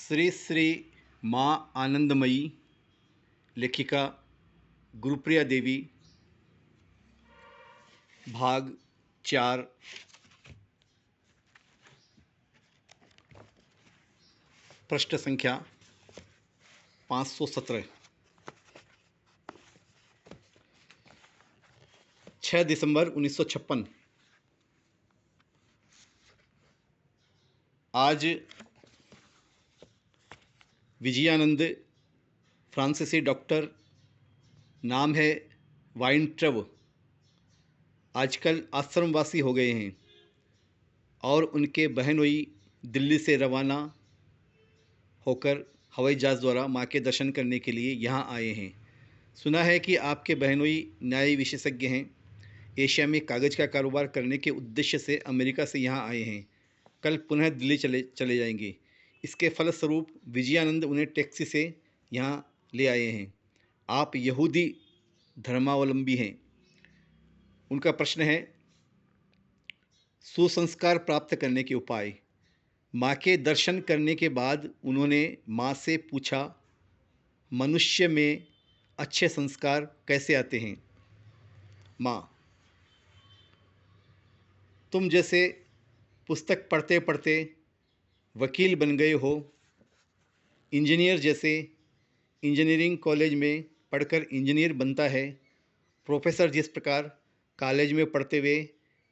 श्री श्री माँ आनंदमयी, लेखिका गुरुप्रिया देवी। भाग 4। पृष्ठ संख्या 517। 6 दिसंबर 1956। आज विजयानंद फ्रांसीसी डॉक्टर, नाम है वाइंट्रब, आजकल आश्रमवासी हो गए हैं और उनके बहनोई दिल्ली से रवाना होकर हवाई जहाज़ द्वारा माँ के दर्शन करने के लिए यहाँ आए हैं। सुना है कि आपके बहनोई न्याय विशेषज्ञ हैं। एशिया में कागज़ का कारोबार करने के उद्देश्य से अमेरिका से यहाँ आए हैं। कल पुनः दिल्ली चले जाएंगे। इसके फलस्वरूप विजयानंद उन्हें टैक्सी से यहाँ ले आए हैं। आप यहूदी धर्मावलंबी हैं। उनका प्रश्न है, सुसंस्कार प्राप्त करने के उपाय। माँ के दर्शन करने के बाद उन्होंने माँ से पूछा, मनुष्य में अच्छे संस्कार कैसे आते हैं? माँ, तुम जैसे पुस्तक पढ़ते पढ़ते वकील बन गए हो, इंजीनियर जैसे इंजीनियरिंग कॉलेज में पढ़कर इंजीनियर बनता है, प्रोफेसर जिस प्रकार कॉलेज में पढ़ते हुए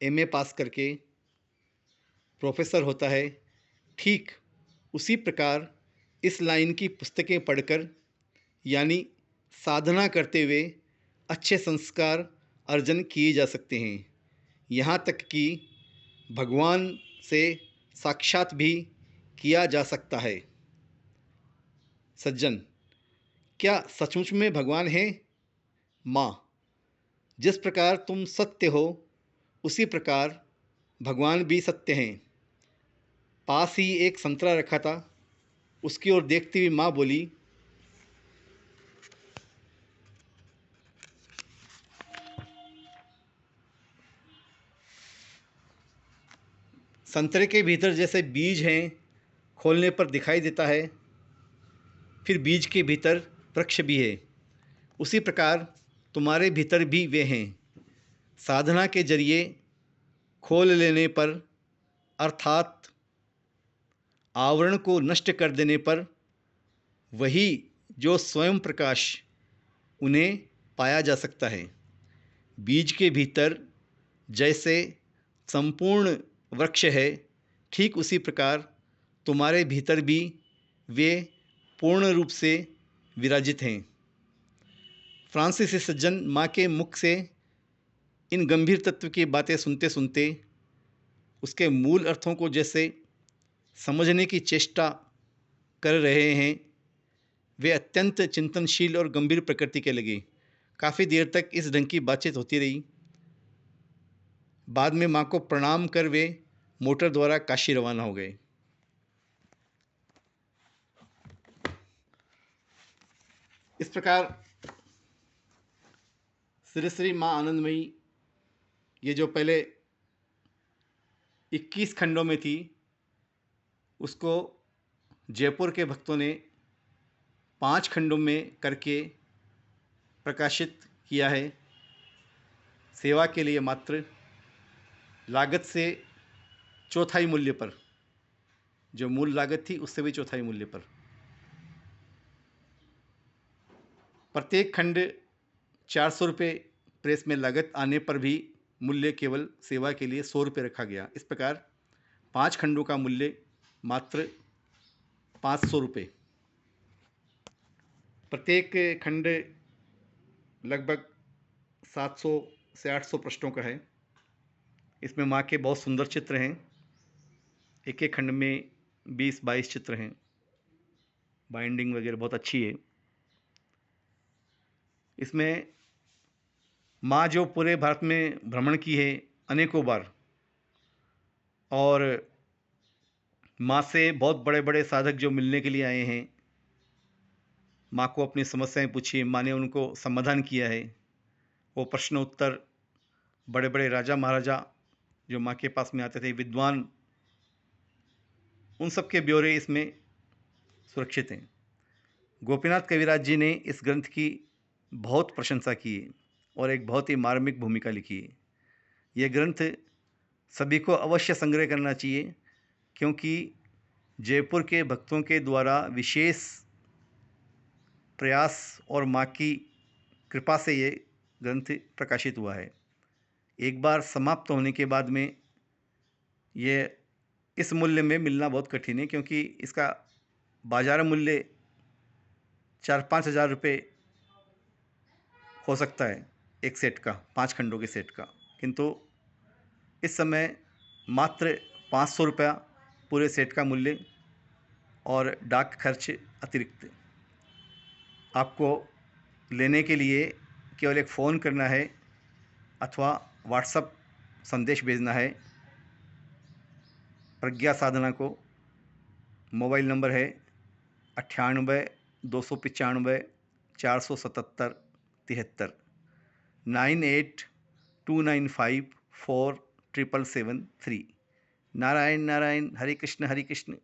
एमए पास करके प्रोफेसर होता है, ठीक उसी प्रकार इस लाइन की पुस्तकें पढ़कर यानी साधना करते हुए अच्छे संस्कार अर्जन किए जा सकते हैं। यहाँ तक कि भगवान से साक्षात भी किया जा सकता है। सज्जन, क्या सचमुच में भगवान है? माँ, जिस प्रकार तुम सत्य हो उसी प्रकार भगवान भी सत्य हैं। पास ही एक संतरा रखा था, उसकी ओर देखती हुई माँ बोली, संतरे के भीतर जैसे बीज हैं, खोलने पर दिखाई देता है, फिर बीज के भीतर वृक्ष भी है, उसी प्रकार तुम्हारे भीतर भी वे हैं। साधना के जरिए खोल लेने पर, अर्थात आवरण को नष्ट कर देने पर, वही जो स्वयं प्रकाश, उन्हें पाया जा सकता है। बीज के भीतर जैसे संपूर्ण वृक्ष है, ठीक उसी प्रकार तुम्हारे भीतर भी वे पूर्ण रूप से विराजित हैं। फ्रांसीसी सज्जन माँ के मुख से इन गंभीर तत्व की बातें सुनते सुनते उसके मूल अर्थों को जैसे समझने की चेष्टा कर रहे हैं। वे अत्यंत चिंतनशील और गंभीर प्रकृति के लगे। काफ़ी देर तक इस ढंग की बातचीत होती रही। बाद में माँ को प्रणाम कर वे मोटर द्वारा काशी रवाना हो गए। इस प्रकार श्री श्री माँ आनंदमयी, ये जो पहले 21 खंडों में थी, उसको जयपुर के भक्तों ने 5 खंडों में करके प्रकाशित किया है। सेवा के लिए मात्र लागत से चौथाई मूल्य पर, जो मूल लागत थी उससे भी चौथाई मूल्य पर। प्रत्येक खंड 400 रुपये प्रेस में लागत आने पर भी मूल्य केवल सेवा के लिए 100 रुपये रखा गया। इस प्रकार 5 खंडों का मूल्य मात्र 500 रुपये। प्रत्येक खंड लगभग 700 से 800 पृष्ठों का है। इसमें माँ के बहुत सुंदर चित्र हैं। एक एक खंड में 20-22 चित्र हैं। बाइंडिंग वगैरह बहुत अच्छी है। इसमें माँ जो पूरे भारत में भ्रमण की है अनेकों बार, और माँ से बहुत बड़े बड़े साधक जो मिलने के लिए आए हैं, माँ को अपनी समस्याएं पूछी, माँ ने उनको समाधान किया है। वो प्रश्न उत्तर, बड़े बड़े राजा महाराजा जो माँ के पास में आते थे, विद्वान, उन सब के ब्यौरे इसमें सुरक्षित हैं। गोपीनाथ कविराज जी ने इस ग्रंथ की बहुत प्रशंसा की है और एक बहुत ही मार्मिक भूमिका लिखी है। यह ग्रंथ सभी को अवश्य संग्रह करना चाहिए, क्योंकि जयपुर के भक्तों के द्वारा विशेष प्रयास और माँ की कृपा से ये ग्रंथ प्रकाशित हुआ है। एक बार समाप्त होने के बाद में ये इस मूल्य में मिलना बहुत कठिन है, क्योंकि इसका बाजार मूल्य 4-5 हज़ार रुपये हो सकता है एक सेट का, 5 खंडों के सेट का। किंतु इस समय मात्र 500 रुपया पूरे सेट का मूल्य और डाक खर्च अतिरिक्त। आपको लेने के लिए केवल एक फ़ोन करना है अथवा व्हाट्सएप संदेश भेजना है। प्रज्ञा साधना को मोबाइल नंबर है 98 295 477 73 9829547773। नारायण नारायण, हरे कृष्ण हरे कृष्ण,